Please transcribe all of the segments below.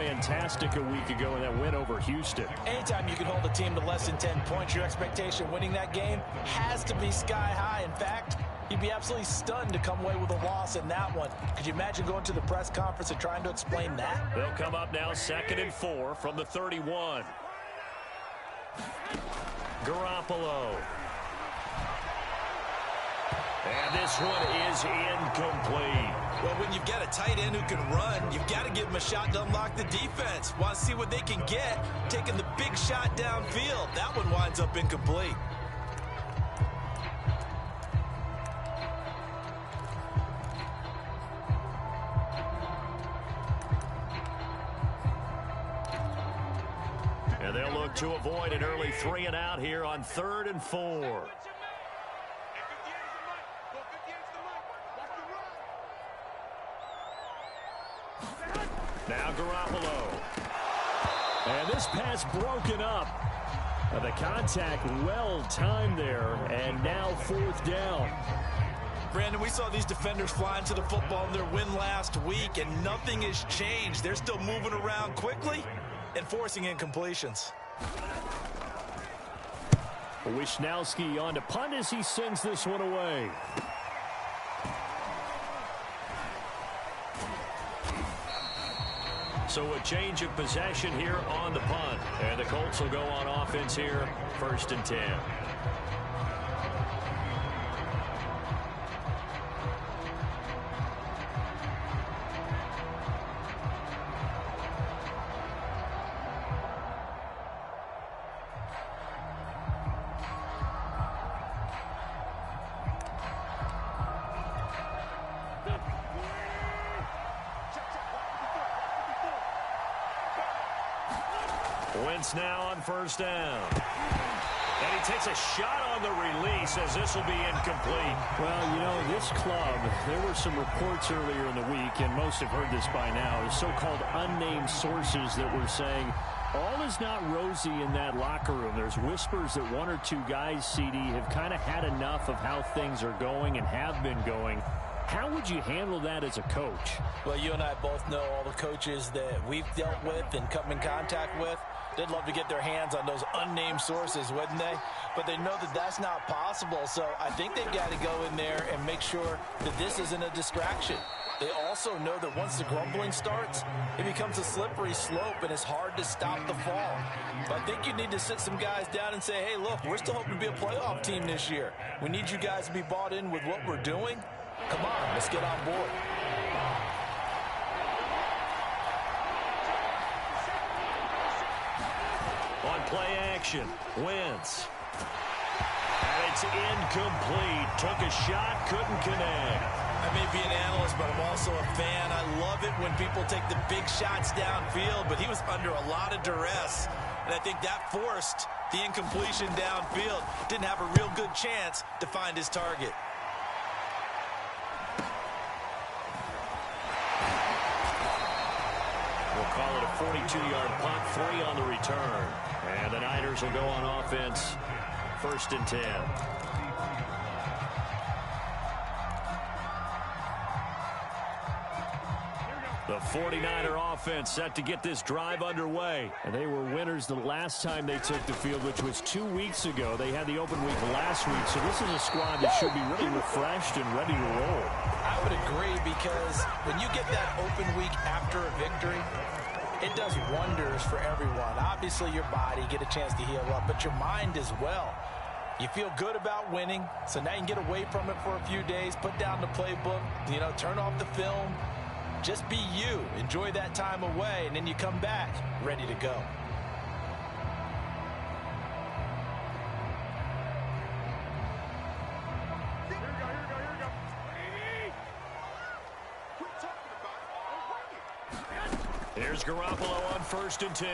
fantastic a week ago in that win over Houston. Anytime you can hold a team to less than 10 points, your expectation winning that game has to be sky high. In fact, you'd be absolutely stunned to come away with a loss in that one. Could you imagine going to the press conference and trying to explain that? They'll come up now 2nd and 4 from the 31. Garoppolo. And this one is incomplete. Well, when you've got a tight end who can run, you've got to give him a shot to unlock the defense. Want to see what they can get, taking the big shot downfield. That one winds up incomplete. And they'll look to avoid an early 3 and out here on 3rd and 4. Now Garoppolo. And this pass broken up. The contact well timed there. And now 4th down. Brandon, we saw these defenders flying to the football in their win last week, and nothing has changed. They're still moving around quickly and forcing incompletions. Wishnowski on to punt as he sends this one away. So a change of possession here on the punt. And the Colts will go on offense here, 1st and 10. Wentz now on 1st down. And he takes a shot on the release as this will be incomplete. Well, you know, this club, there were some reports earlier in the week, and most have heard this by now, is so-called unnamed sources that were saying all is not rosy in that locker room. There's whispers that 1 or 2 guys, CD, have kind of had enough of how things are going and have been going. How would you handle that as a coach? Well, you and I both know all the coaches that we've dealt with and come in contact with. They'd love to get their hands on those unnamed sources, wouldn't they? But they know that that's not possible, so I think they've got to go in there and make sure that this isn't a distraction. They also know that once the grumbling starts, it becomes a slippery slope, and it's hard to stop the fall. But I think you need to sit some guys down and say, hey, look, we're still hoping to be a playoff team this year. We need you guys to be bought in with what we're doing. Come on, let's get on board. On play action, Wentz. And it's incomplete. Took a shot, couldn't connect. I may be an analyst, but I'm also a fan. I love it when people take the big shots downfield, but he was under a lot of duress, and I think that forced the incompletion downfield. Didn't have a real good chance to find his target. We'll call it a 42-yard punt, 3 on the return. And the Niners will go on offense, 1st and 10. The 49er offense set to get this drive underway. And they were winners the last time they took the field, which was 2 weeks ago. They had the open week last week, so this is a squad that should be really refreshed and ready to roll. I would agree, because when you get that open week after a victory, it does wonders for everyone. Obviously, your body, get a chance to heal up, but your mind as well. You feel good about winning, so now you can get away from it for a few days, put down the playbook, turn off the film. Just be you. Enjoy that time away, and then you come back ready to go. Here's Garoppolo on 1st and 10.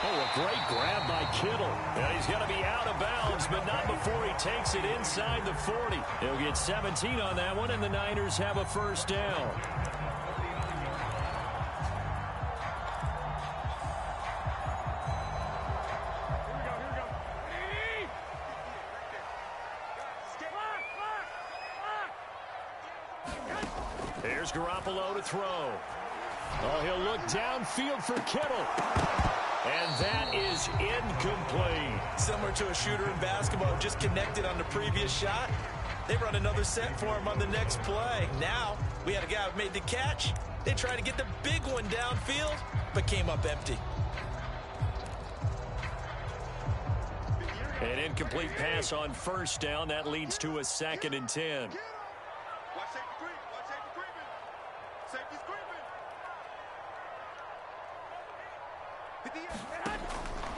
Oh, a great grab by Kittle. And he's going to be out of bounds, but not before he takes it inside the 40. He'll get 17 on that one, and the Niners have a 1st down. Here's Garoppolo to throw. Oh, he'll look downfield for Kittle. And that is incomplete. Similar to a shooter in basketball, just connected on the previous shot. They run another set for him on the next play. Now, we had a guy who made the catch. They tried to get the big one downfield, but came up empty. An incomplete pass on first down. That leads to a 2nd and 10.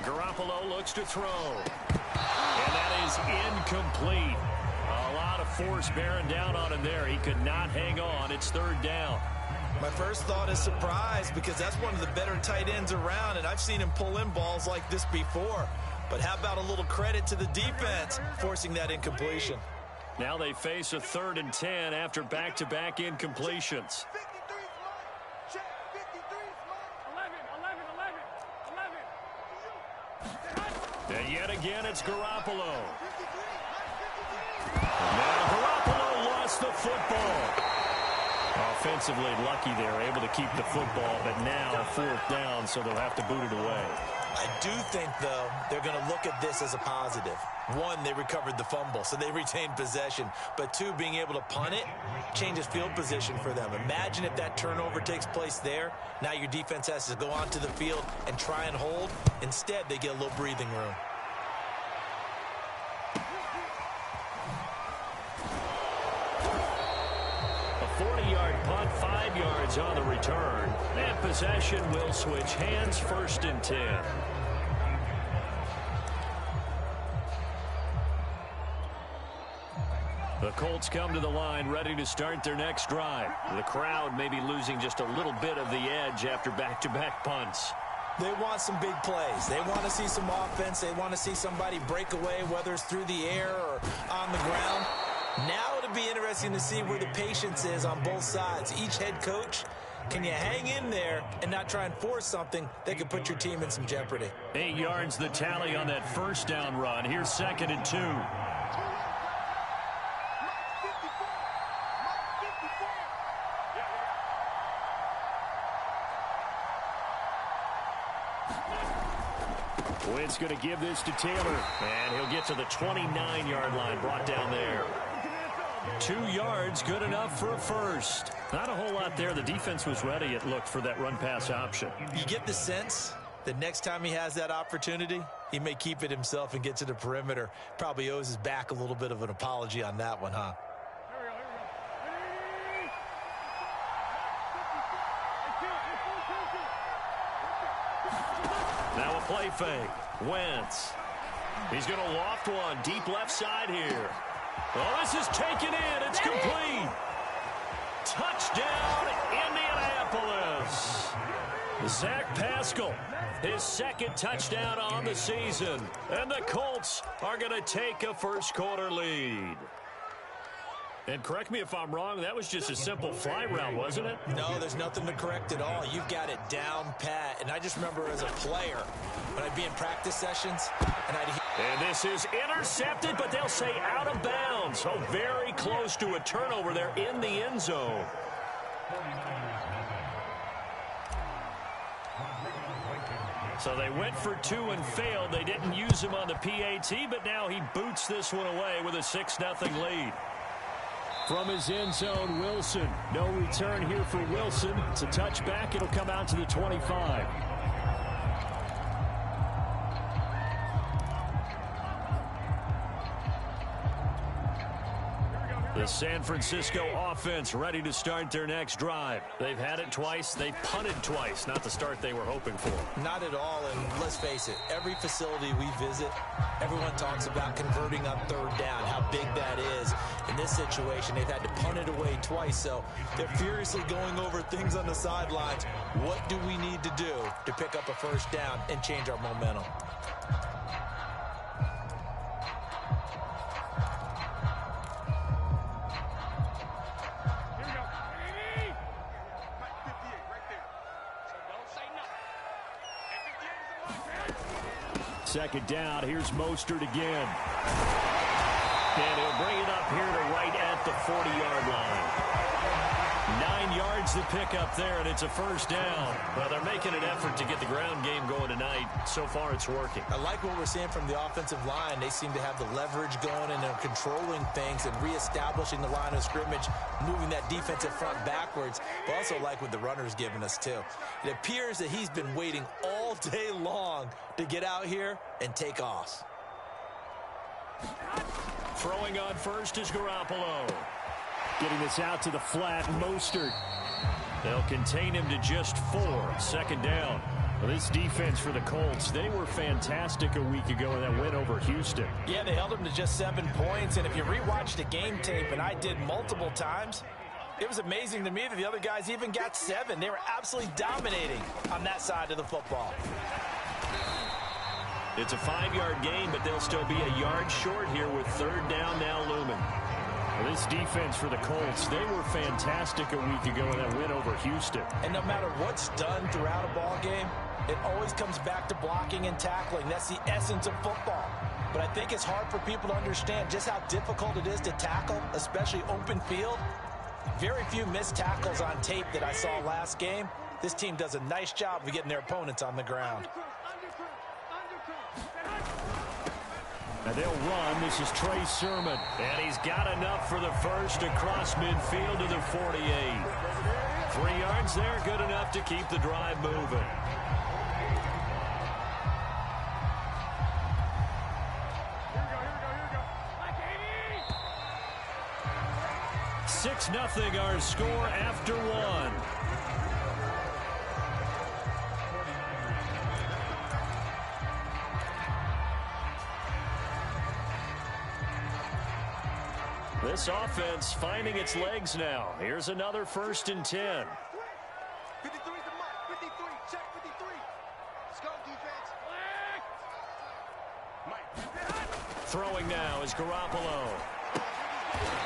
Garoppolo looks to throw. And that is incomplete. A lot of force bearing down on him there. He could not hang on. It's 3rd down. My first thought is surprise, because that's one of the better tight ends around, and I've seen him pull in balls like this before. But how about a little credit to the defense forcing that incompletion? Now they face a 3rd and 10 after back-to-back incompletions. And yet again, it's Garoppolo. Now Garoppolo lost the football. Offensively lucky they're able to keep the football, but now 4th down, so they'll have to boot it away. I do think, though, they're going to look at this as a positive. One, they recovered the fumble, so they retained possession. But two, being able to punt it changes field position for them. Imagine if that turnover takes place there. Now your defense has to go onto the field and try and hold. Instead, they get a little breathing room. A 40-yard punt, 5 yards on the return. And possession will switch hands, 1st and 10. The Colts come to the line, ready to start their next drive. The crowd may be losing just a little bit of the edge after back-to-back punts. They want some big plays. They want to see some offense. They want to see somebody break away, whether it's through the air or on the ground. Now it'll be interesting to see where the patience is on both sides. Each head coach, can you hang in there and not try and force something that could put your team in some jeopardy? 8 yards the tally on that 1st down run. Here's 2nd and 2. Wynn's going to give this to Taylor, and he'll get to the 29-yard line, brought down there. 2 yards, good enough for a first. Not a whole lot there. The defense was ready, it looked, for that run-pass option. You get the sense that next time he has that opportunity, he may keep it himself and get to the perimeter. Probably owes his back a little bit of an apology on that one, huh? Now a play fake. Wentz. He's going to loft one deep left side here. Oh, this is taken in. It's complete. Touchdown, Indianapolis. Zach Pascal, his 2nd touchdown on the season. And the Colts are going to take a first-quarter lead. And correct me if I'm wrong, that was just a simple fly route, wasn't it? No, there's nothing to correct at all. You've got it down pat. And I just remember as a player, when I'd be in practice sessions, and this is intercepted, but they'll say out of bounds. So very close to a turnover there in the end zone. So they went for 2 and failed. They didn't use him on the PAT, but now he boots this one away with a 6-0 lead. From his end zone, Wilson. No return here for Wilson. It's a touchback. It'll come out to the 25. The San Francisco offense ready to start their next drive. They've had it twice. They've punted twice. Not the start they were hoping for. Not at all, and let's face it, every facility we visit, everyone talks about converting on 3rd down, how big that is. In this situation, they've had to punt it away twice, so they're furiously going over things on the sidelines. What do we need to do to pick up a 1st down and change our momentum? Second down, here's Mostert again. And he'll bring it up here to right at the 40-yard line. 9 yards to pick up there, and it's a first down. Well, they're making an effort to get the ground game going tonight. So far, it's working. I like what we're seeing from the offensive line. They seem to have the leverage going, and they're controlling things and reestablishing the line of scrimmage, moving that defensive front backwards. But also like what the runner's giving us, too. It appears that he's been waiting all day long to get out here and take off. Throwing on first is Garoppolo. Getting this out to the flat, Mostert. They'll contain him to just 4. Second down. Well, this defense for the Colts, they were fantastic a week ago in that win over Houston. Yeah, they held him to just 7 points, and if you rewatch the game tape, and I did multiple times, it was amazing to me that the other guys even got 7. They were absolutely dominating on that side of the football. It's a 5-yard gain, but they'll still be a yard short here with third down now looming. Well, this defense for the Colts, they were fantastic a week ago in that win over Houston. And no matter what's done throughout a ball game, it always comes back to blocking and tackling. That's the essence of football. But I think it's hard for people to understand just how difficult it is to tackle, especially open field. Very few missed tackles on tape that I saw last game. This team does a nice job of getting their opponents on the ground. Now they'll run. This is Trey Sermon. And he's got enough for the first across midfield to the 48. 3 yards there, good enough to keep the drive moving. Here we go. 6-0 our score after 1. This offense finding its legs now. Here's another 1st and 10. 53 is the mark. 53. Check 53. Let's go, defense. Throwing now is Garoppolo.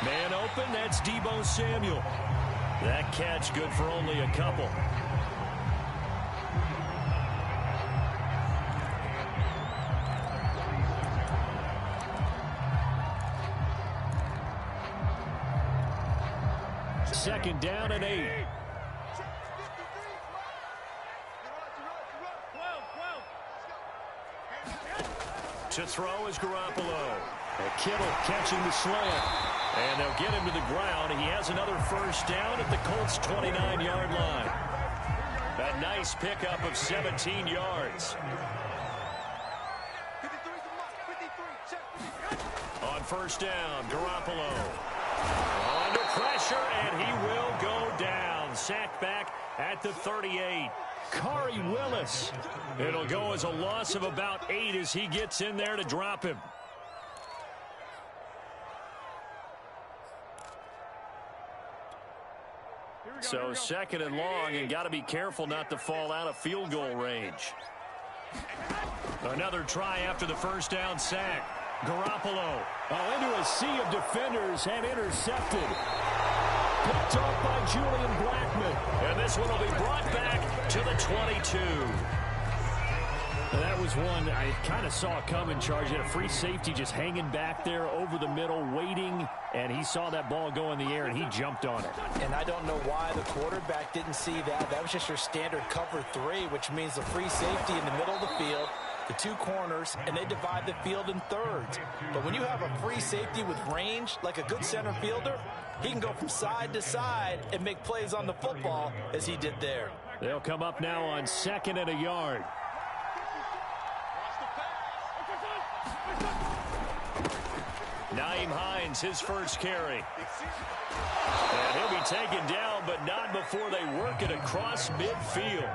Man open, that's Deebo Samuel. That catch good for only a couple. Second down and 8. To throw is Garoppolo. And Kittle catching the slant. And they'll get him to the ground. He has another first down at the Colts' 29-yard line. A nice pickup of 17 yards. On first down, Garoppolo. Under pressure, and he will go down. Sacked back at the 38. Khari Willis. It'll go as a loss of about 8 as he gets in there to drop him. So second and long, and got to be careful not to fall out of field goal range. Another try after the first down sack. Garoppolo into a sea of defenders and intercepted. Picked off by Julian Blackmon. And this one will be brought back to the 22. And that was one I kind of saw coming, Charge. He had a free safety just hanging back there over the middle, waiting, and he saw that ball go in the air, and he jumped on it. And I don't know why the quarterback didn't see that. That was just your standard cover 3, which means the free safety in the middle of the field, the 2 corners, and they divide the field in thirds. But when you have a free safety with range, like a good center fielder, he can go from side to side and make plays on the football as he did there. They'll come up now on 2nd and a yard. Nyheim Hines, his first carry. And he'll be taken down, but not before they work it across midfield.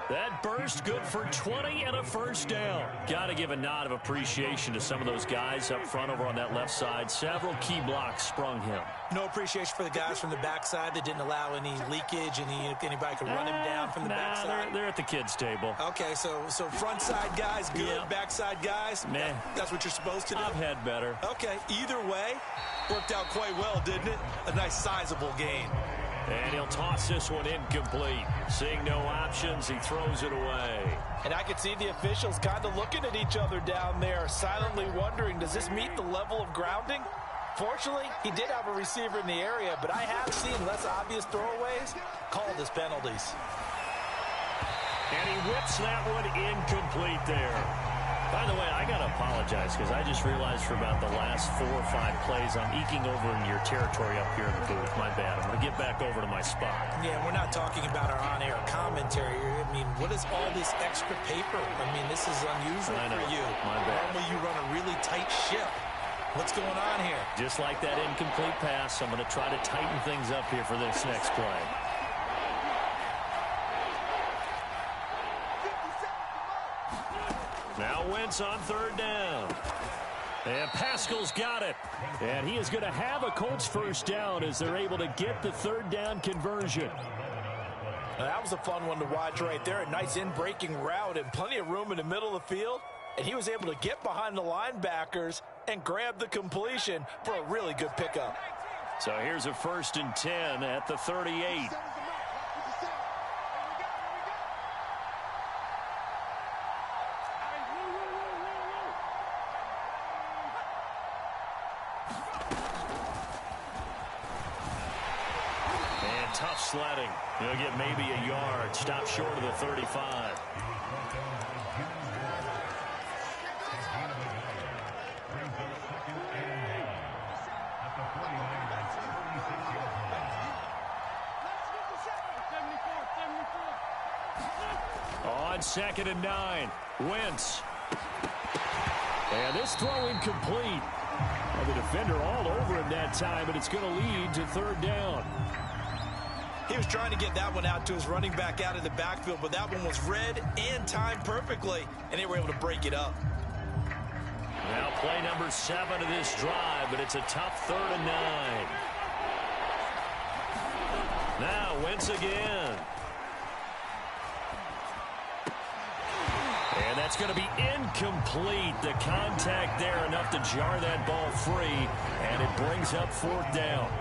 That burst good for 20 and a first down. Got to give a nod of appreciation to some of those guys up front over on that left side. Several key blocks sprung him. No appreciation for the guys from the backside that didn't allow any leakage, anybody could run him down from the backside. They're at the kids' table. Okay, so front side guys good, yeah. Backside guys, man, that's what you're supposed to do. I've had better. Okay, either way, worked out quite well, didn't it? A nice sizable gain. And he'll toss this one incomplete. Seeing no options, he throws it away. And I can see the officials kind of looking at each other down there, silently wondering, does this meet the level of grounding? Fortunately, he did have a receiver in the area, but I have seen less obvious throwaways called as penalties. And he whips that one incomplete there. By the way, I got to apologize because I just realized for about the last 4 or 5 plays, I'm eking over in your territory up here in the booth. My bad. I'm going to get back over to my spot. Yeah, we're not talking about our on-air commentary. I mean, what is all this extra paper? I mean, this is unusual for you. My bad. Normally you run a really tight ship. What's going on here? Just like that incomplete pass, I'm going to try to tighten things up here for this next play. Now Wentz on 3rd down. And Pascal's got it. And he is going to have a Colts first down as they're able to get the 3rd down conversion. Now, that was a fun one to watch right there. A nice in-breaking route and plenty of room in the middle of the field. And he was able to get behind the linebackers and grab the completion for a really good pickup. So here's a 1st and 10 at the 38. Tough sledding. He'll get maybe a yard. Stop short of the 35. On 2nd and 9. Wentz. And this throw incomplete. Well, the defender all over him that time, but it's going to lead to 3rd down. He was trying to get that one out to his running back out of the backfield, but that one was read and timed perfectly, and they were able to break it up. Now play number 7 of this drive, but it's a tough 3rd and 9. Now Wentz again. And that's going to be incomplete. The contact there enough to jar that ball free, and it brings up 4th down.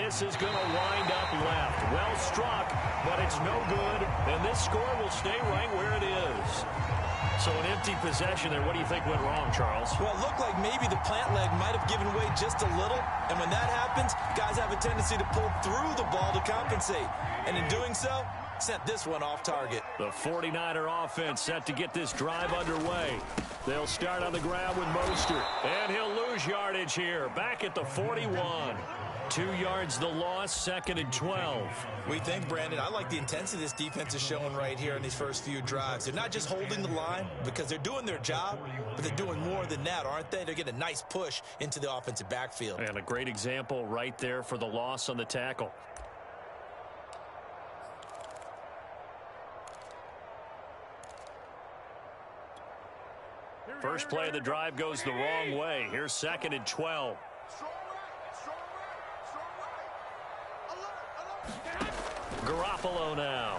This is going to wind up left. Well struck, but it's no good. And this score will stay right where it is. So an empty possession there. What do you think went wrong, Charles? Well, it looked like maybe the plant leg might have given way just a little. And when that happens, guys have a tendency to pull through the ball to compensate. And in doing so, sent this one off target. The 49er offense set to get this drive underway. They'll start on the ground with Mostert. And he'll lose yardage here. Back at the 41. 2 yards the loss, 2nd and 12. We think, Brandon, I like the intensity this defense is showing right here in these first few drives. They're not just holding the line because they're doing their job, but they're doing more than that, aren't they? They're getting a nice push into the offensive backfield. And a great example right there for the loss on the tackle. First play of the drive goes the wrong way. Here's 2nd and 12. Garoppolo now.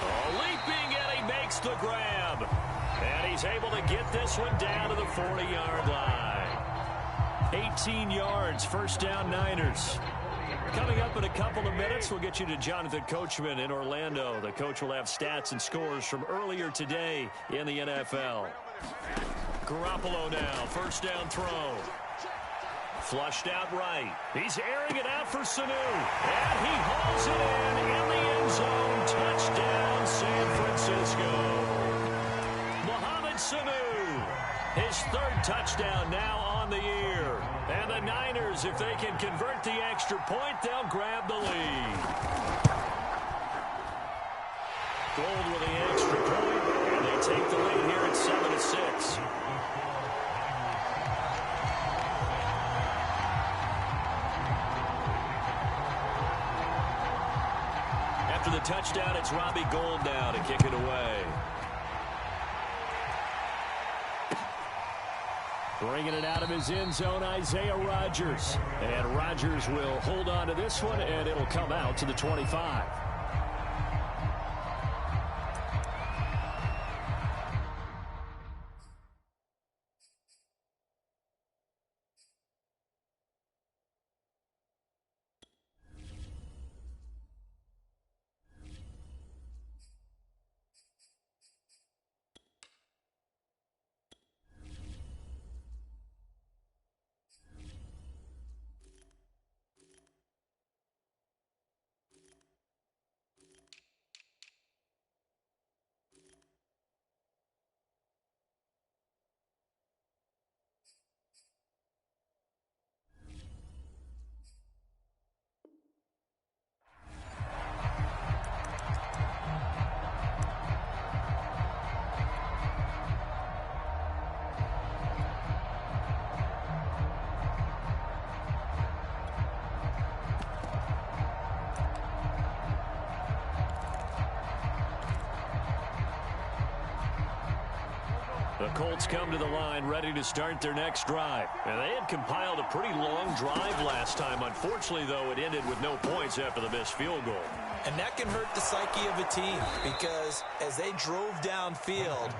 Oh, leaping, and he makes the grab. And he's able to get this one down to the 40-yard line. 18 yards, 1st down Niners. Coming up in a couple of minutes, we'll get you to Jonathan Coachman in Orlando. The coach will have stats and scores from earlier today in the NFL. Garoppolo now, 1st down throw. Flushed out right. He's airing it out for Sanu. And he hauls it in the end zone. Touchdown, San Francisco. Mohamed Sanu, his 3rd touchdown now on the year. And the Niners, if they can convert the extra point, they'll grab the lead. Gold with the extra point, and they take the lead here at 7-6. After the touchdown, it's Robbie Gould now to kick it away. Bringing it out of his end zone, Isaiah Rodgers. And Rodgers will hold on to this one, and it'll come out to the 25. The Colts come to the line ready to start their next drive. And they had compiled a pretty long drive last time. Unfortunately, though, it ended with no points after the missed field goal. And that can hurt the psyche of a team because as they drove downfield,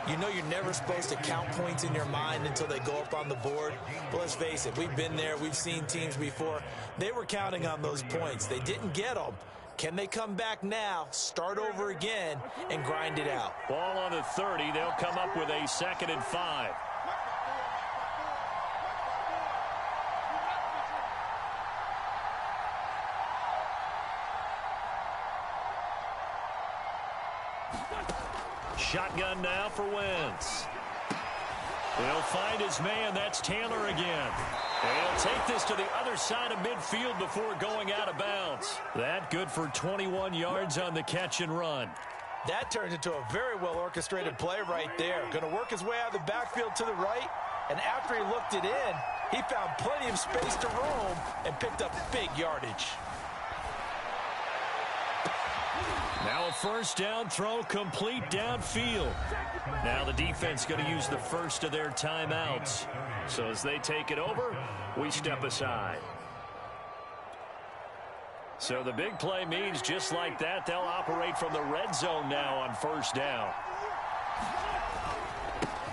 you know you're never supposed to count points in your mind until they go up on the board. But let's face it, we've been there. We've seen teams before. They were counting on those points. They didn't get them. Can they come back now, start over again, and grind it out? Ball on the 30. They'll come up with a 2nd and 5. Shotgun now for Wentz. He'll find his man. That's Taylor again. And he'll take this to the other side of midfield before going out of bounds. That good for 21 yards on the catch and run. That turns into a very well-orchestrated play right there. Going to work his way out of the backfield to the right. And after he looked it in, he found plenty of space to roam and picked up big yardage. Now a first down throw complete downfield. Now the defense going to use the first of their timeouts. So as they take it over, we step aside. So the big play means just like that, they'll operate from the red zone now on first down.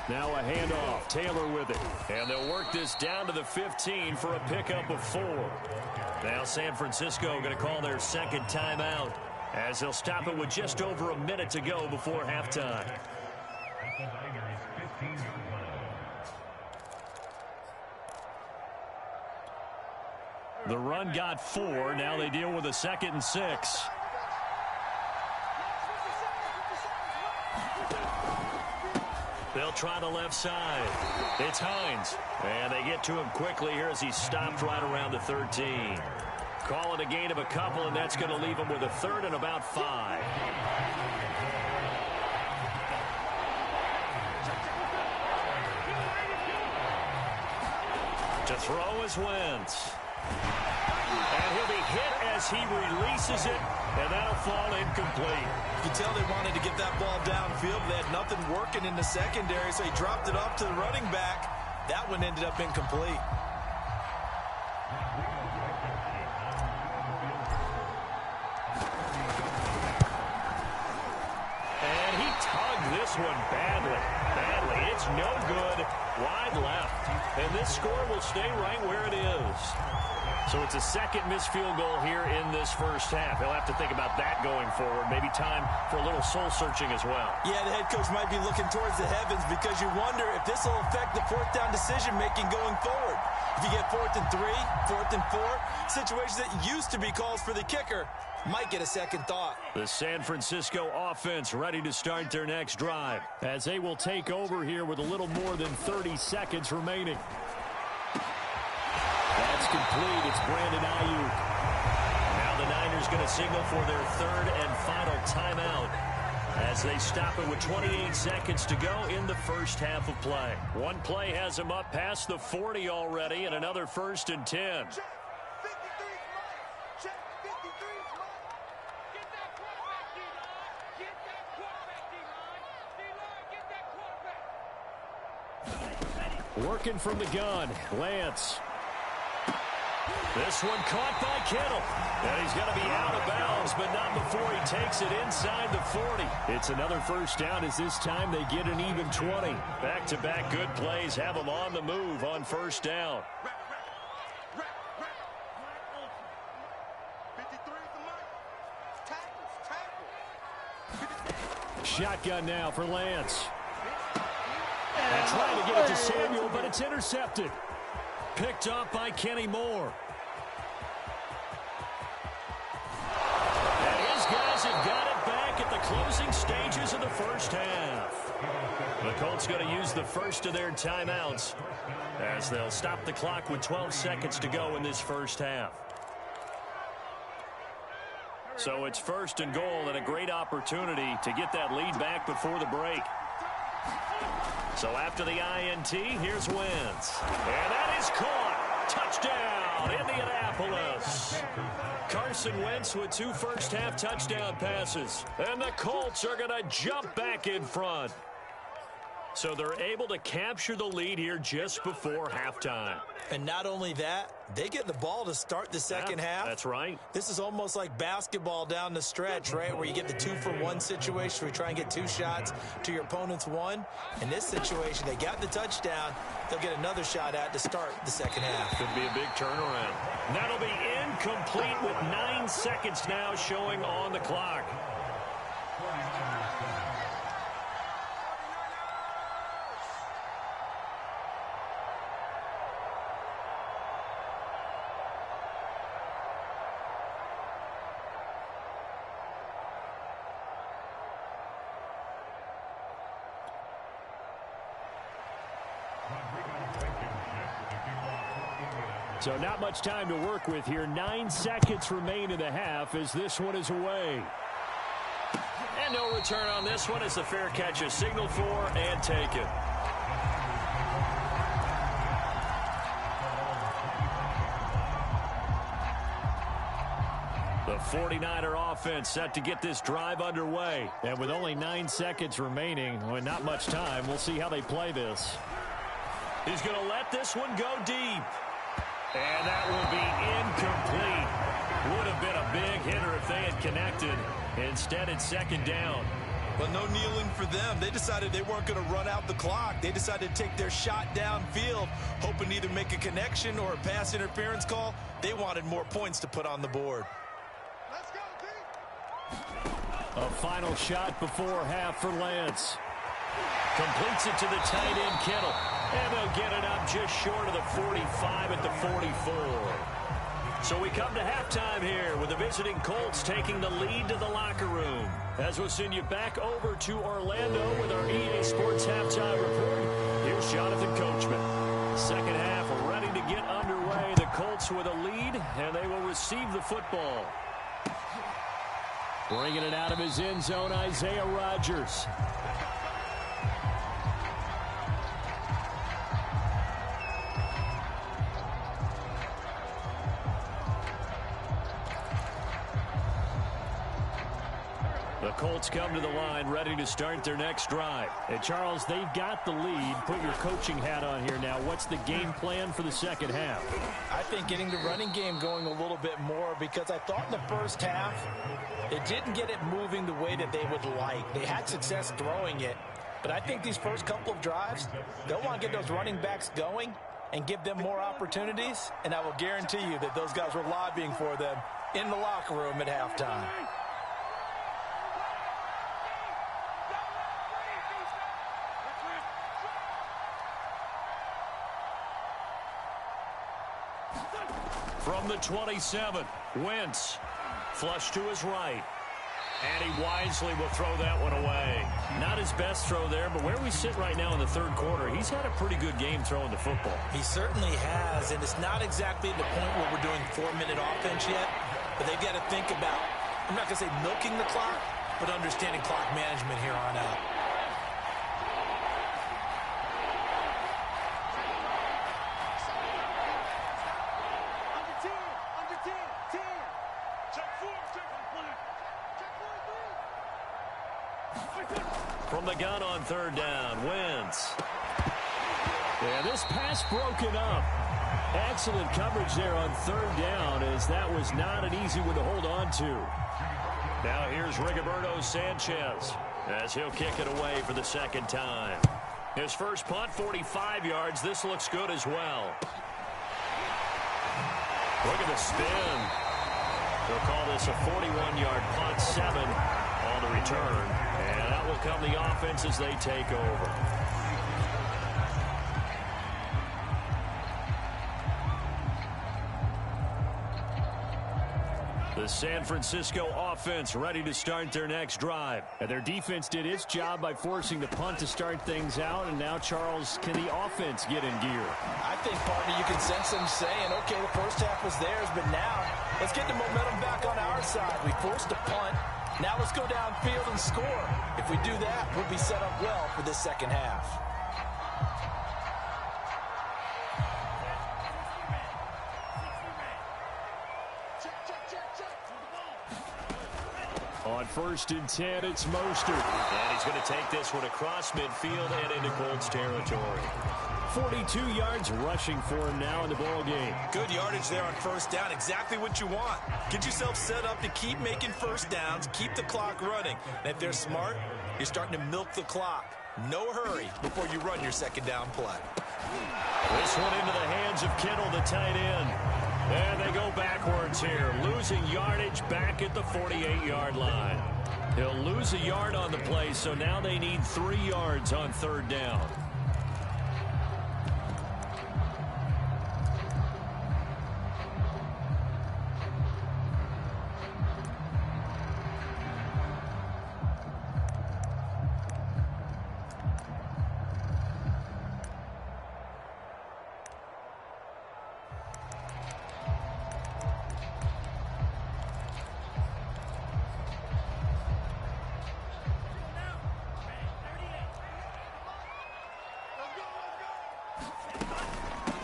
Now a handoff. Taylor with it. And they'll work this down to the 15 for a pickup of 4. Now San Francisco going to call their second timeout, as they'll stop it with just over a minute to go before halftime. The run got 4. Now they deal with a 2nd and 6. They'll try the left side. It's Hines. And they get to him quickly here as he stopped right around the 13. Call it a gain of a couple, and that's going to leave him with a 3rd and about 5. To throw is Wentz. And he'll be hit as he releases it, and that'll fall incomplete. You can tell they wanted to get that ball downfield. They had nothing working in the secondary, so he dropped it off to the running back. That one ended up incomplete. And he tugged this one badly. It's no good. Wide left. And this score will stay right where it is. So it's a second missed field goal here in this first half. He'll have to think about that going forward. Maybe time for a little soul-searching as well. Yeah, the head coach might be looking towards the heavens because you wonder if this will affect the fourth down decision-making going forward. If you get 4th and 3, 4th and 4, situations that used to be calls for the kicker might get a second thought. The San Francisco offense ready to start their next drive, as they will take over here with a little more than 30 seconds remaining. That's complete. It's Brandon Ayuk. Now the Niners going to signal for their 3rd and final timeout, as they stop it with 28 seconds to go in the first half of play. One play has them up past the 40 already, and another 1st and 10. Working from the gun, Lance. This one caught by Kittle. And he's going to be out of bounds, but not before he takes it inside the 40. It's another first down, as this time they get an even 20. Back-to-back good plays have them on the move on first down. Shotgun now for Lance. And trying to get it to Samuel, but it's intercepted. Picked off by Kenny Moore. And his guys have got it back at the closing stages of the first half. The Colts going to use the first of their timeouts, as they'll stop the clock with 12 seconds to go in this first half. So it's 1st and goal, and a great opportunity to get that lead back before the break. So after the INT, here's Wentz. And that is caught. Touchdown, Indianapolis. Carson Wentz with 2 first-half touchdown passes. And the Colts are going to jump back in front. So they're able to capture the lead here just before halftime. And not only that, they get the ball to start the second half. That's right. This is almost like basketball down the stretch, right, where you get the 2-for-1 situation where you try and get 2 shots to your opponent's 1. In this situation, they got the touchdown. They'll get another shot at to start the second half. Could be a big turnaround. That'll be incomplete with 9 seconds now showing on the clock. So not much time to work with here. 9 seconds remain in the half as this one is away. And no return on this one as the fair catch is signaled for and taken. The 49er offense set to get this drive underway. And with only 9 seconds remaining, with not much time, we'll see how they play this. He's going to let this one go deep. And that will be incomplete. Would have been a big hitter if they had connected. Instead, it's second down. Well, no kneeling for them. They decided they weren't going to run out the clock. They decided to take their shot downfield, hoping to either make a connection or a pass interference call. They wanted more points to put on the board. Let's go, Pete. A final shot before half for Lance. Completes it to the tight end, Kittle. And they'll get it up just short of the 45 at the 44. So we come to halftime here with the visiting Colts taking the lead to the locker room. As we'll send you back over to Orlando with our EA Sports Halftime Report, here's Jonathan Coachman. Second half ready to get underway. The Colts with a lead, and they will receive the football. Bringing it out of his end zone, Isaiah Rodgers. The Colts come to the line ready to start their next drive. And Charles, they've got the lead. Put your coaching hat on here now. What's the game plan for the second half? I think getting the running game going a little bit more, because I thought in the first half they didn't get it moving the way that they would like. They had success throwing it, but I think these first couple of drives, they'll want to get those running backs going and give them more opportunities, and I will guarantee you that those guys were lobbying for them in the locker room at halftime. From the 27, Wentz, flush to his right. And he wisely will throw that one away. Not his best throw there, but where we sit right now in the third quarter, he's had a pretty good game throwing the football. He certainly has, and it's not exactly the point where we're doing 4-minute offense yet, but they've got to think about, I'm not going to say milking the clock, but understanding clock management here on out. From the gun on third down, Wentz. Yeah, this pass broken up. Excellent coverage there on third down, as that was not an easy one to hold on to. Now here's Rigoberto Sanchez as he'll kick it away for the second time. His first punt, 45 yards. This looks good as well. Look at the spin. They'll call this a 41-yard punt, 7 on the return. And out will come the offense as they take over. The San Francisco offense ready to start their next drive. And their defense did its job by forcing the punt to start things out. And now, Charles, can the offense get in gear? I think, partner, you can sense them saying, okay, the first half was theirs, but now let's get the momentum back on our side. We forced a punt. Now let's go downfield and score. If we do that, we'll be set up well for this second half. On On 1st and 10, it's Mostert. And he's going to take this one across midfield and into Colts territory. 42 yards rushing for him now in the ball game. Good yardage there on 1st down. Exactly what you want. Get yourself set up to keep making 1st downs, keep the clock running. And if they're smart, you're starting to milk the clock. No hurry before you run your 2nd down play. This one into the hands of Kittle, the tight end. And they go backwards here, losing yardage back at the 48-yard line. He'll lose a yard on the play, so now they need 3 yards on 3rd down.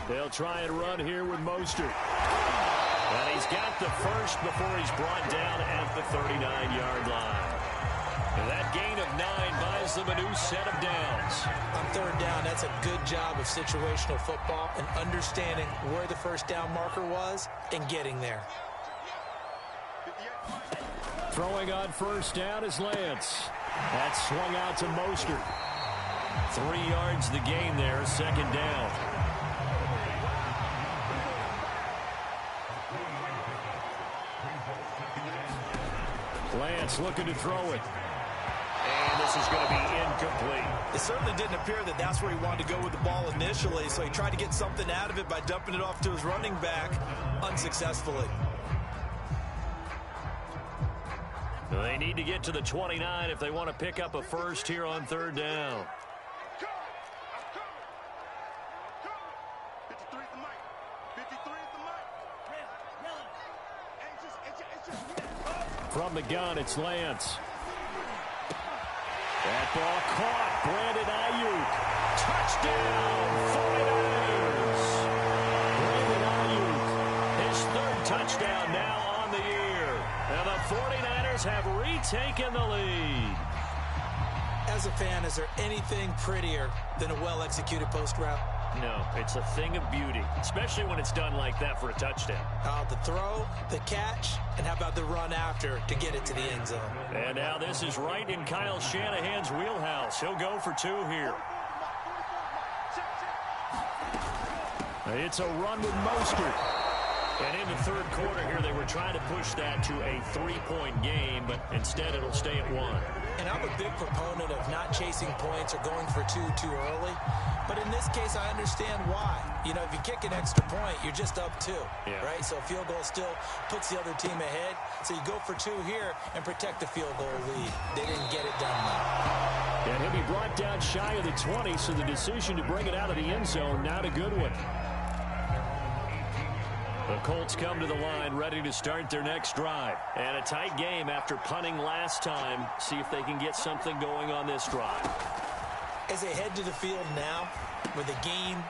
They'll try and run here with Mostert. And he's got the first before he's brought down at the 39-yard line. And that gain of 9 buys them a new set of downs. On 3rd down, that's a good job of situational football and understanding where the 1st down marker was and getting there. Throwing on 1st down is Lance. That's swung out to Mostert. 3 yards the gain there, 2nd down. Lance looking to throw it. And this is going to be incomplete. It certainly didn't appear that that's where he wanted to go with the ball initially, so he tried to get something out of it by dumping it off to his running back unsuccessfully. They need to get to the 29 if they want to pick up a first here on 3rd down. From the gun, it's Lance. That ball caught. Brandon Ayuk. Touchdown, 49ers. Brandon Ayuk, his 3rd touchdown now on the year. And the 49ers have retaken the lead. As a fan, is there anything prettier than a well-executed post route? No, it's a thing of beauty, especially when it's done like that for a touchdown. The throw, the catch, and how about the run after to get it to the end zone? And now this is right in Kyle Shanahan's wheelhouse. He'll go for 2 here. It's a run with Mostert. And in the 3rd quarter here, they were trying to push that to a 3-point game, but instead it'll stay at 1. And I'm a big proponent of not chasing points or going for 2 too early. But in this case, I understand why. You know, if you kick an extra point, you're just up 2, right? So a field goal still puts the other team ahead. So you go for 2 here and protect the field goal lead. They didn't get it done though. And he'll be brought down shy of the 20, so the decision to bring it out of the end zone, not a good one. The Colts come to the line ready to start their next drive. And a tight game after punting last time. See if they can get something going on this drive. As they head to the field now, with a game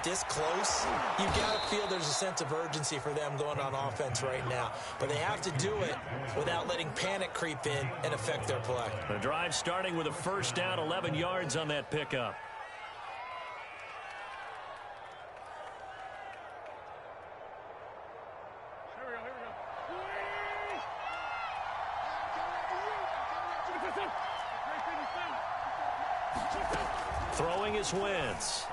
this close, you've got to feel there's a sense of urgency for them going on offense right now. But they have to do it without letting panic creep in and affect their play. The drive starting with a 1st down, 11 yards on that pickup. Throwing is Wentz.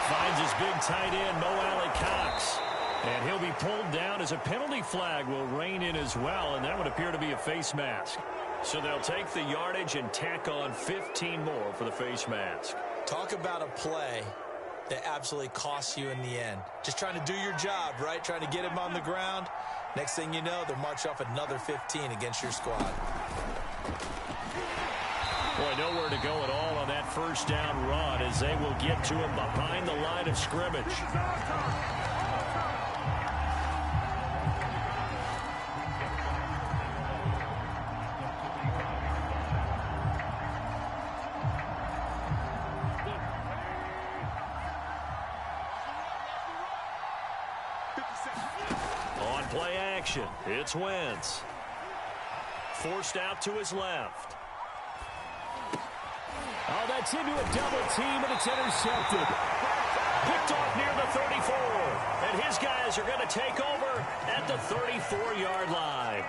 Finds his big tight end, Mo Alley Cox. And he'll be pulled down as a penalty flag will rein in as well, and that would appear to be a face mask. So they'll take the yardage and tack on 15 more for the face mask. Talk about a play that absolutely costs you in the end. Just trying to do your job, right? Trying to get him on the ground. Next thing you know, they'll march off another 15 against your squad. Boy, nowhere to go at all on that 1st down run as they will get to him behind the line of scrimmage. On play action, it's Wentz. Forced out to his left. Oh, that's into a double team, and it's intercepted. Picked off near the 34. And his guys are going to take over at the 34-yard line.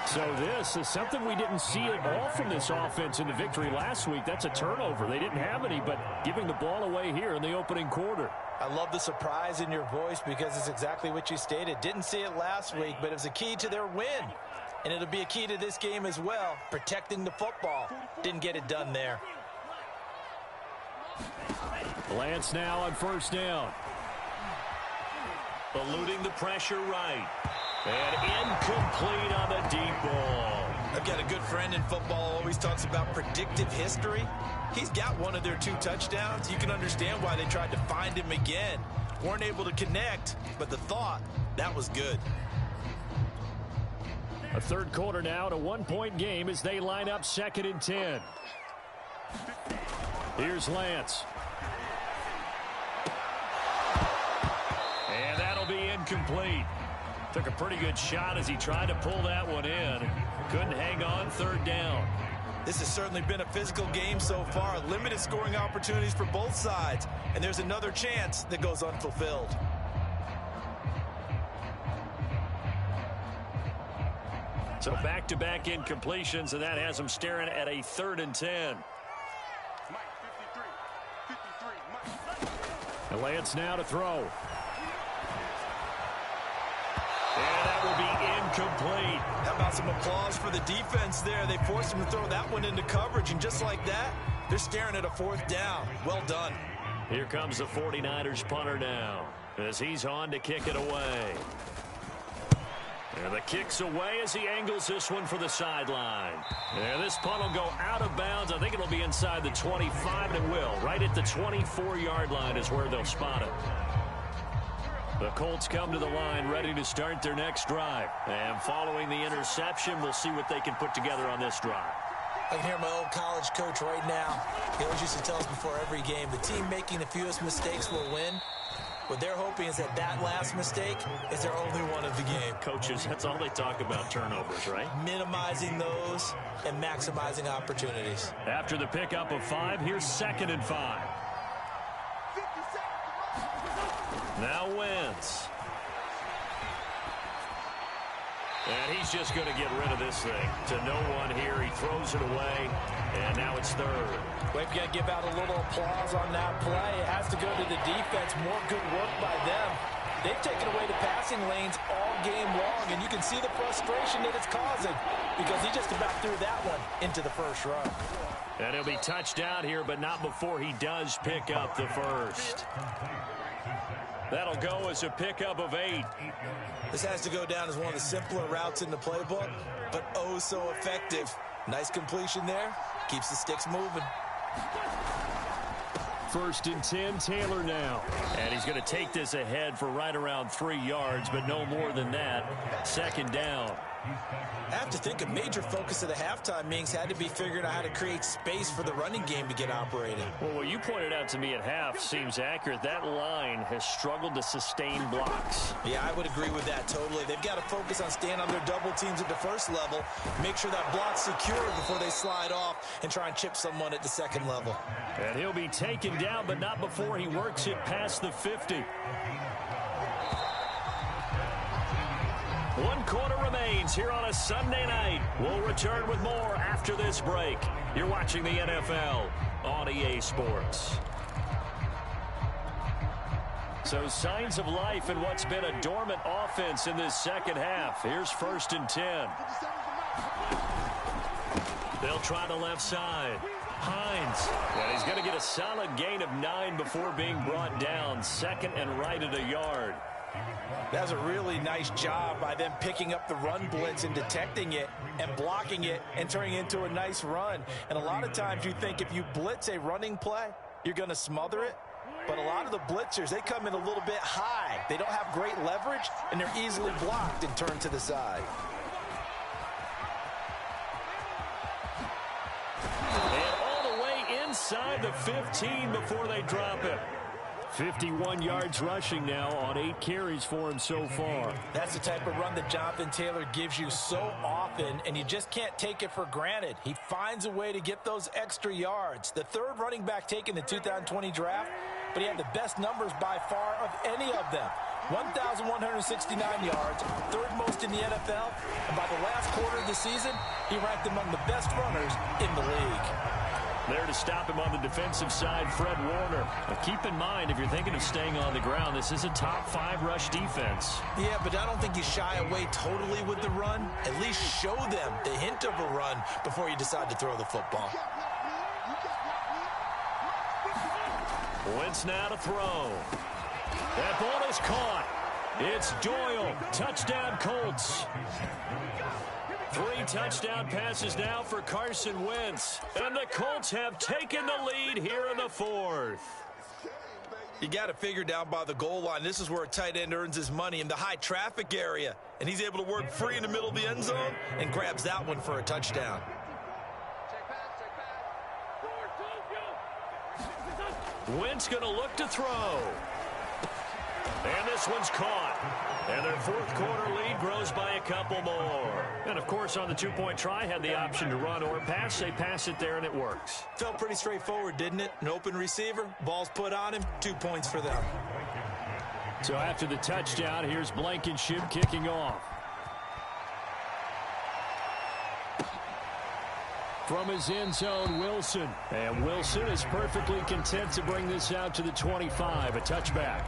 So this is something we didn't see at all from this offense in the victory last week. That's a turnover. They didn't have any, but giving the ball away here in the opening quarter. I love the surprise in your voice because it's exactly what you stated. Didn't see it last week, but it was a key to their win. And it'll be a key to this game as well, protecting the football. Didn't get it done there. Lance now on first down. Eluding the pressure right. And incomplete on the deep ball. I've got a good friend in football, always talks about predictive history. He's got one of their 2 touchdowns. You can understand why they tried to find him again. Weren't able to connect, but the thought, that was good. A third quarter now, a 1-point game as they line up 2nd and 10. Here's Lance. And that'll be incomplete. Took a pretty good shot as he tried to pull that one in. Couldn't hang on, 3rd down. This has certainly been a physical game so far. Limited scoring opportunities for both sides. And there's another chance that goes unfulfilled. So back-to-back incompletions, and that has them staring at a 3rd and 10. And Lance now to throw. And that will be incomplete. How about some applause for the defense there? They forced him to throw that one into coverage, and just like that, they're staring at a 4th down. Well done. Here comes the 49ers punter now as he's on to kick it away. And the kick's away as he angles this one for the sideline. And this punt will go out of bounds. I think it'll be inside the 25, and it will. Right at the 24-yard line is where they'll spot it. The Colts come to the line ready to start their next drive. And following the interception, we'll see what they can put together on this drive. I can hear my old college coach right now. He always used to tell us before every game, the team making the fewest mistakes will win. What they're hoping is that last mistake is their only one of the game. Coaches, that's all they talk about, turnovers, right? Minimizing those and maximizing opportunities. After the pickup of 5, here's 2nd and 5. Now Wentz. And he's just going to get rid of this thing to no one here. He throws it away, and now it's 3rd. We've got to give out a little applause on that play. It has to go to the defense. More good work by them. They've taken away the passing lanes all game long, and you can see the frustration that it's causing because he just about threw that one into the first run. And he'll be touched down here, but not before he does pick up the first. That'll go as a pickup of 8. This has to go down as one of the simpler routes in the playbook, but oh so effective. Nice completion there. Keeps the sticks moving. 1st and 10, Taylor now. And he's going to take this ahead for right around 3 yards, but no more than that. 2nd down. I have to think a major focus of the halftime meetings had to be figuring out how to create space for the running game to get operating. Well, what you pointed out to me at half seems accurate. That line has struggled to sustain blocks. Yeah, I would agree with that totally. They've got to focus on staying on their double teams at the first level, make sure that block's secure before they slide off and try and chip someone at the 2nd level. And he'll be taken down, but not before he works it past the 50. 1 quarter remains here on a Sunday night. We'll return with more after this break. You're watching the NFL on EA Sports. So signs of life in what's been a dormant offense in this 2nd half. Here's 1st and 10. They'll try the left side. Hines. And he's going to get a solid gain of 9 before being brought down. 2nd and right at a yard. That was a really nice job by them picking up the run blitz and detecting it and blocking it and turning it into a nice run. And a lot of times you think if you blitz a running play, you're going to smother it. But a lot of the blitzers, they come in a little bit high. They don't have great leverage, and they're easily blocked and turned to the side. And all the way inside the 15 before they drop it. 51 yards rushing now on 8 carries for him so far. That's the type of run that Jonathan Taylor gives you so often, and you just can't take it for granted. He finds a way to get those extra yards. The third running back taken in the 2020 draft, but he had the best numbers by far of any of them. 1,169 yards, third most in the NFL, and by the last quarter of the season, he ranked among the best runners in the league. There to stop him on the defensive side, Fred Warner. Now keep in mind, if you're thinking of staying on the ground, this is a top 5 rush defense. Yeah, but I don't think you shy away totally with the run. At least show them the hint of a run before you decide to throw the football. Wentz now to throw. That ball is caught. It's Doyle. Touchdown, Colts. 3 touchdown passes now for Carson Wentz. And the Colts have taken the lead here in the 4th. You got to figure down by the goal line. This is where a tight end earns his money, in the high traffic area. And he's able to work free in the middle of the end zone and grabs that one for a touchdown. Wentz going to look to throw. And this one's caught. And their 4th quarter lead grows by a couple more. And, of course, on the 2-point try, had the option to run or pass. They pass it there, and it works. Felt pretty straightforward, didn't it? An open receiver, ball's put on him, 2 points for them. So after the touchdown, here's Blankenship kicking off. From his end zone, Wilson. And Wilson is perfectly content to bring this out to the 25, a touchback.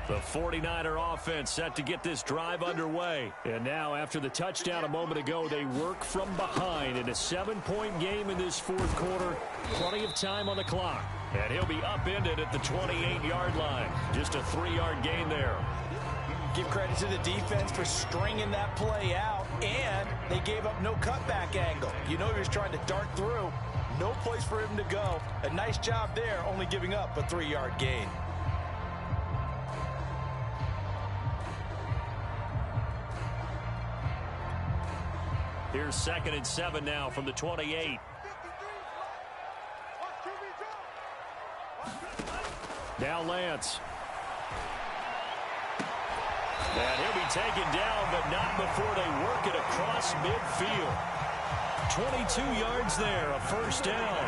The 49er offense set to get this drive underway. And now, after the touchdown a moment ago, they work from behind in a 7-point game in this 4th quarter. Plenty of time on the clock. And he'll be upended at the 28-yard line. Just a 3-yard gain there. Give credit to the defense for stringing that play out, and they gave up no cutback angle. You know he was trying to dart through. No place for him to go. A nice job there, only giving up a 3-yard gain. Here's 2nd and 7 now from the 28. Now Lance. And he'll be taken down, but not before they work it across midfield. 22 yards there, a 1st down.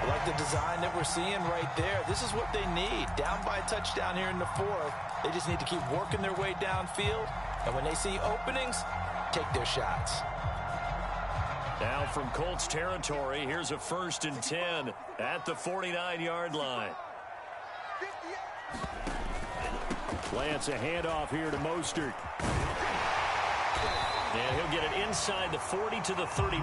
I like the design that we're seeing right there. This is what they need. Down by a touchdown here in the 4th. They just need to keep working their way downfield. And when they see openings, take their shots. Now from Colts territory, here's a 1st and 10 at the 49-yard line. Lance, a handoff here to Mostert. And he'll get it inside the 40 to the 39.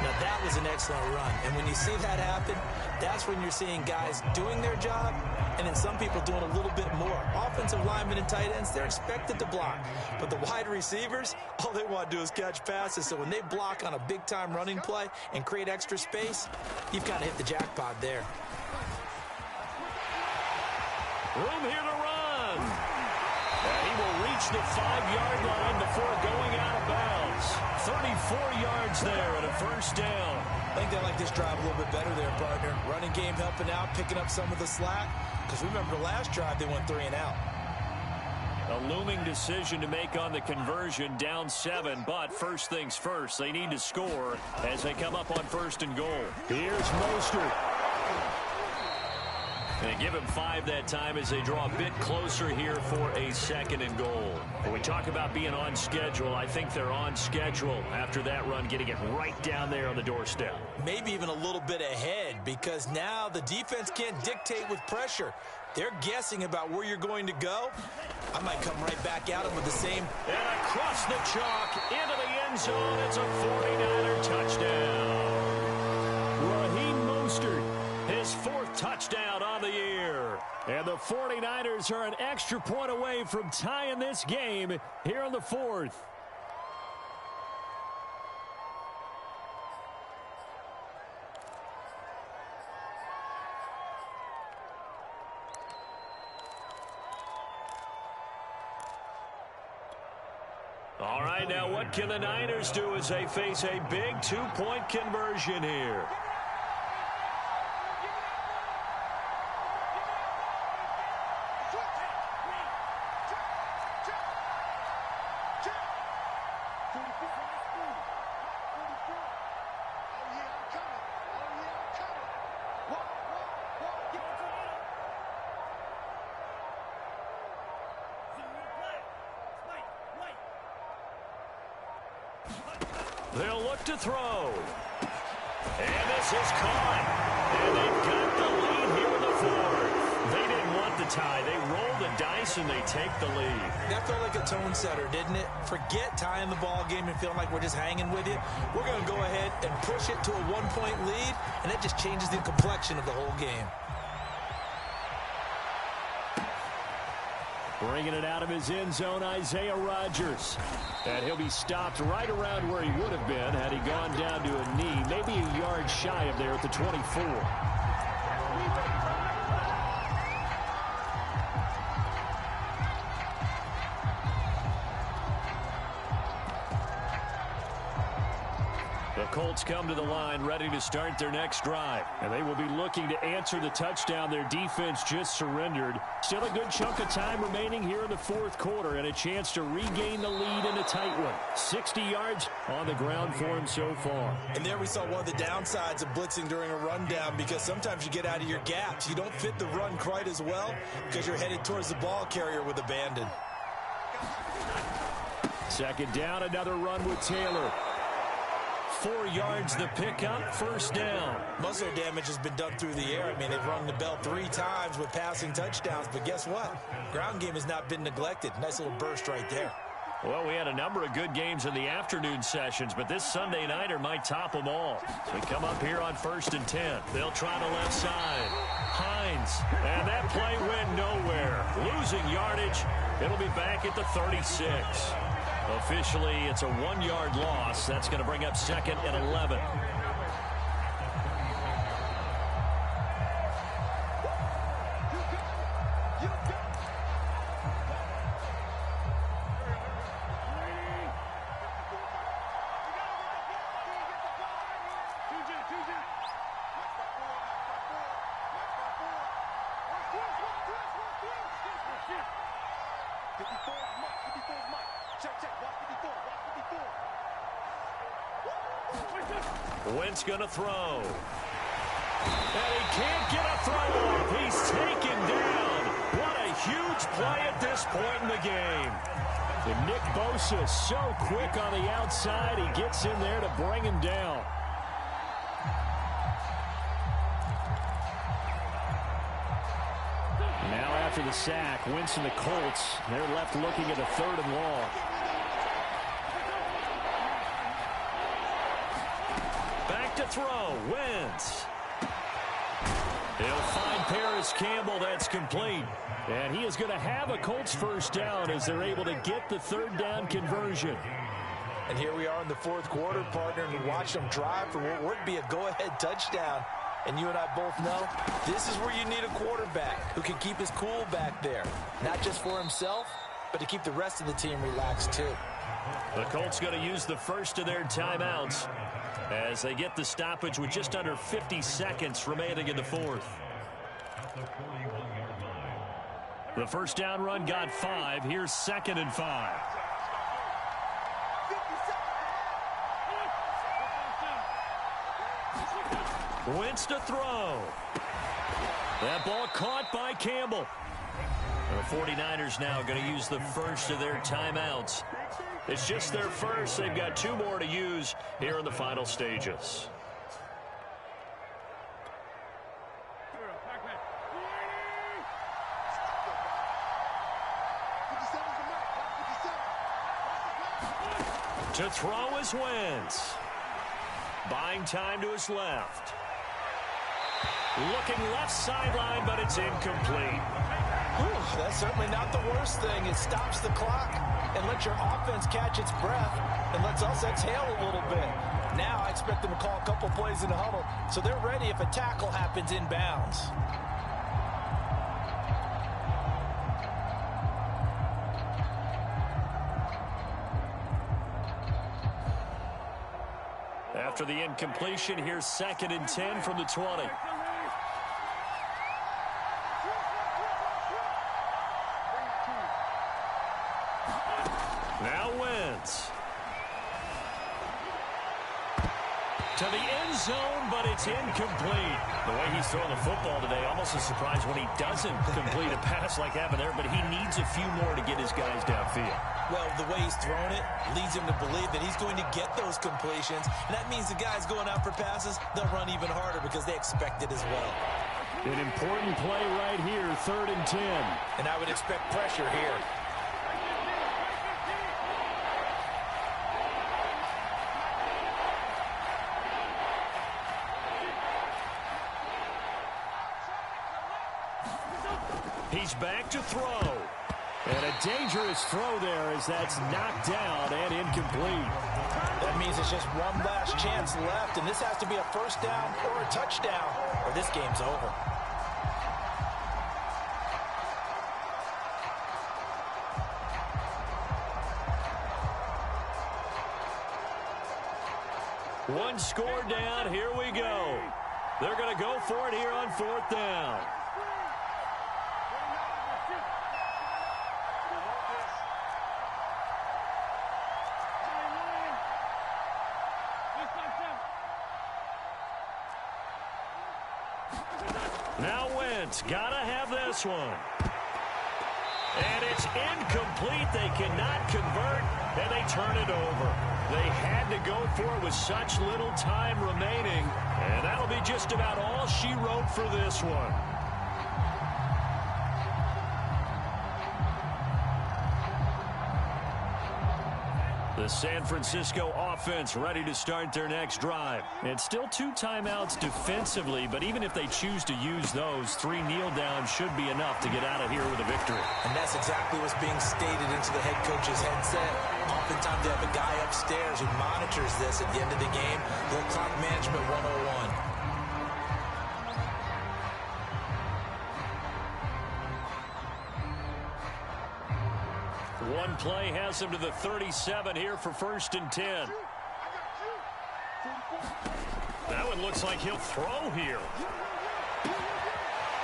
Now that was an excellent run. And when you see that happen, that's when you're seeing guys doing their job and then some people doing a little bit more. Offensive linemen and tight ends, they're expected to block. But the wide receivers, all they want to do is catch passes. So when they block on a big-time running play and create extra space, you've kind of hit the jackpot there. Room here to run. And he will reach the 5-yard line before going out of bounds. 34 yards there and a 1st down. I think they like this drive a little bit better there, partner. Running game helping out, picking up some of the slack. Because remember, the last drive they went 3 and out. A looming decision to make on the conversion, down 7. But first things first, they need to score as they come up on 1st and goal. Here's Mostert. And give him 5 that time as they draw a bit closer here for a 2nd and goal. When we talk about being on schedule, I think they're on schedule after that run, getting it right down there on the doorstep. Maybe even a little bit ahead, because now the defense can't dictate with pressure. They're guessing about where you're going to go. I might come right back at them with the same. And across the chalk, into the end zone, it's a 49er touchdown. Raheem Mostert. His 4th touchdown on the year. And the 49ers are an extra point away from tying this game here in the 4th. All right, now what can the Niners do as they face a big two-point conversion here? They'll look to throw. And this is caught. And they've got the lead here in the fourth. They didn't want the tie. They roll the dice and they take the lead. That felt like a tone setter, didn't it? Forget tying the ball game and feeling like we're just hanging with you. We're going to go ahead and push it to a one-point lead, and that just changes the complexion of the whole game. Bringing it out of his end zone, Isaiah Rodgers. And he'll be stopped right around where he would have been had he gone down to a knee, maybe a yard shy of there at the 24. The Colts come to the line ready to start their next drive. And they will be looking to answer the touchdown their defense just surrendered. Still a good chunk of time remaining here in the fourth quarter and a chance to regain the lead in a tight one. 60 yards on the ground for him so far. And there we saw one of the downsides of blitzing during a rundown, because sometimes you get out of your gaps. You don't fit the run quite as well because you're headed towards the ball carrier with abandon. Second down, another run with Taylor. 4 yards the pickup, first down. Most of their damage has been done through the air. I mean, they've rung the bell 3 times with passing touchdowns, but guess what? Ground game has not been neglected. Nice little burst right there. Well, we had a number of good games in the afternoon sessions, but this Sunday nighter might top them all. So we come up here on 1st and 10. They'll try the left side. Hines, and that play went nowhere. Losing yardage. It'll be back at the 36. Officially, it's a 1-yard loss. That's going to bring up 2nd and 11. Wentz going to throw. And he can't get a throw off. He's taken down. What a huge play at this point in the game. And Nick Bosa so quick on the outside. He gets in there to bring him down. Now after the sack, Wentz and the Colts, they're left looking at a 3rd and long. To throw, Wentz. He'll find Paris Campbell. That's complete. And he is going to have a Colts first down as they're able to get the 3rd down conversion. And here we are in the 4th quarter, partner, and watch them drive for what would be a go-ahead touchdown. And you and I both know this is where you need a quarterback who can keep his cool back there. Not just for himself, but to keep the rest of the team relaxed too. The Colts going to use the first of their timeouts as they get the stoppage with just under 50 seconds remaining in the 4th. The first down run got 5. Here's 2nd and 5. Wentz to throw. That ball caught by Campbell. The 49ers now going to use the first of their timeouts. It's just their first. They've got 2 more to use here in the final stages. To throw is Wentz. Buying time to his left. Looking left sideline, but it's incomplete. Whew, that's certainly not the worst thing. It stops the clock and lets your offense catch its breath and lets us exhale a little bit. Now I expect them to call a couple plays in the huddle so they're ready if a tackle happens inbounds. After the incompletion, here's 2nd and 10 from the 20. Now Wentz. To the end zone, but it's incomplete. The way he's throwing the football today, almost a surprise when he doesn't complete a pass like happened there, but he needs a few more to get his guys downfield. Well, the way he's throwing it leads him to believe that he's going to get those completions, and that means the guys going out for passes, they'll run even harder because they expect it as well. An important play right here, 3rd and 10. And I would expect pressure here. He's back to throw. And a dangerous throw there as that's knocked down and incomplete. That means it's just one last chance left, and this has to be a first down or a touchdown, or this game's over. One score down, here we go. They're going to go for it here on 4th down. Now Wentz, gotta have this one. And it's incomplete. They cannot convert, and they turn it over. They had to go for it with such little time remaining, and that'll be just about all she wrote for this one. The San Francisco offense ready to start their next drive. It's still 2 timeouts defensively, but even if they choose to use those, 3 kneel downs should be enough to get out of here with a victory. And that's exactly what's being stated into the head coach's headset. Oftentimes they have a guy upstairs who monitors this at the end of the game. Little clock management 101. One play has him to the 37 here for 1st and 10. That one looks like he'll throw here.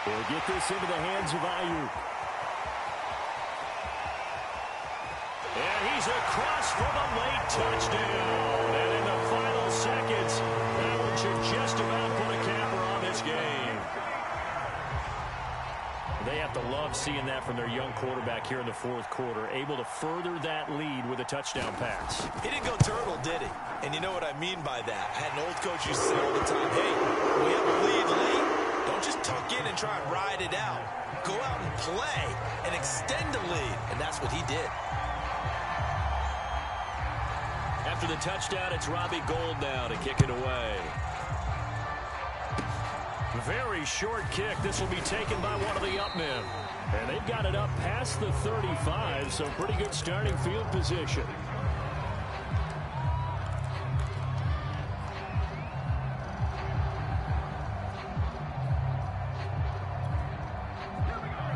They'll get this into the hands of Ayuk. And he's across for the late touchdown. And in the final seconds, that one should just about put a capper on this game. They have to love seeing that from their young quarterback here in the 4th quarter, able to further that lead with a touchdown pass. He didn't go turtle, did he? And you know what I mean by that. I had an old coach used to say all the time, hey, we have a lead late. Don't just tuck in and try and ride it out. Go out and play and extend the lead. And that's what he did. After the touchdown, it's Robbie Gould now to kick it away. Very short kick. This will be taken by one of the up men. And they've got it up past the 35, so pretty good starting field position.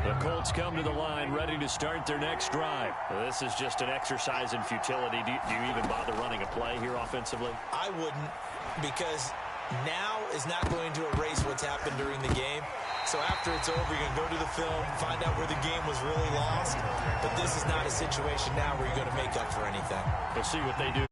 The Colts come to the line ready to start their next drive. This is just an exercise in futility. Do you even bother running a play here offensively? I wouldn't, because now is not going to erase what's happened during the game. So after it's over, you're going to go to the film, find out where the game was really lost. But this is not a situation now where you're going to make up for anything. We'll see what they do.